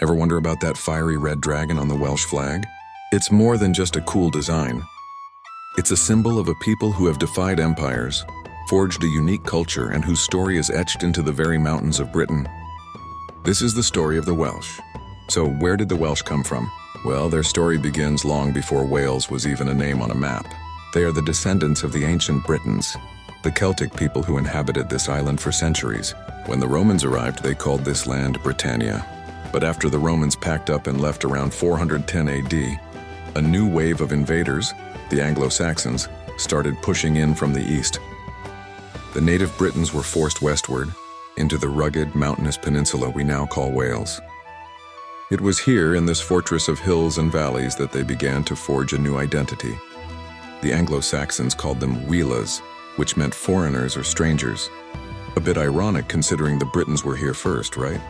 Ever wonder about that fiery red dragon on the Welsh flag? It's more than just a cool design. It's a symbol of a people who have defied empires, forged a unique culture, and whose story is etched into the very mountains of Britain. This is the story of the Welsh. So where did the Welsh come from? Well, their story begins long before Wales was even a name on a map. They are the descendants of the ancient Britons, the Celtic people who inhabited this island for centuries. When the Romans arrived, they called this land Britannia. But after the Romans packed up and left around 410 AD, a new wave of invaders, the Anglo-Saxons, started pushing in from the east. The native Britons were forced westward, into the rugged, mountainous peninsula we now call Wales. It was here, in this fortress of hills and valleys, that they began to forge a new identity. The Anglo-Saxons called them Wilas, which meant foreigners or strangers. A bit ironic considering the Britons were here first, right?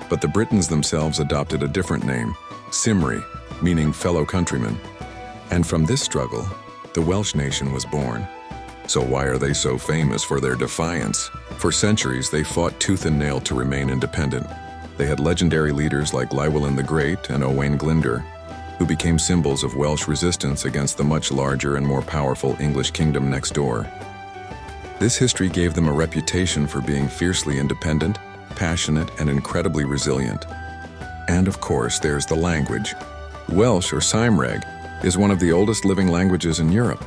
But the Britons themselves adopted a different name, Cymri, meaning fellow countrymen. And from this struggle, the Welsh nation was born. So why are they so famous for their defiance? For centuries, they fought tooth and nail to remain independent. They had legendary leaders like Llywelyn the Great and Owain Glyndwr, who became symbols of Welsh resistance against the much larger and more powerful English kingdom next door. This history gave them a reputation for being fiercely independent, passionate, and incredibly resilient. And of course, there's the language. Welsh, or Cymraeg, is one of the oldest living languages in Europe.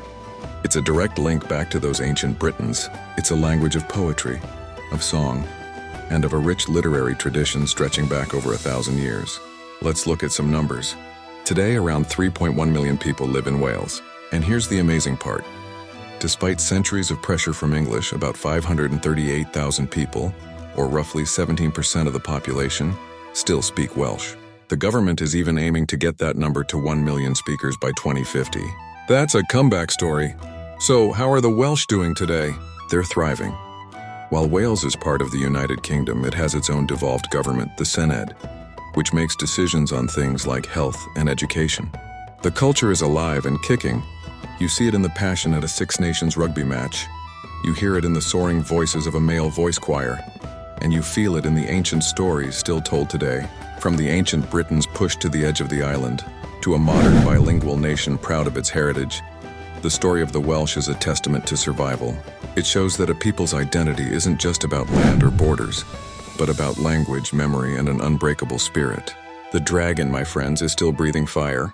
It's a direct link back to those ancient Britons. It's a language of poetry, of song, and of a rich literary tradition stretching back over 1,000 years. Let's look at some numbers. Today, around 3.1 million people live in Wales. And here's the amazing part. Despite centuries of pressure from English, about 538,000 people, or roughly 17% of the population, still speak Welsh. The government is even aiming to get that number to 1 million speakers by 2050. That's a comeback story. So, how are the Welsh doing today? They're thriving. While Wales is part of the United Kingdom, it has its own devolved government, the Senedd, which makes decisions on things like health and education. The culture is alive and kicking. You see it in the passion at a Six Nations rugby match. You hear it in the soaring voices of a male voice choir. And you feel it in the ancient stories still told today, from the ancient Britons pushed to the edge of the island, to a modern bilingual nation proud of its heritage. The story of the Welsh is a testament to survival. It shows that a people's identity isn't just about land or borders, but about language, memory, and an unbreakable spirit. The dragon, my friends, is still breathing fire.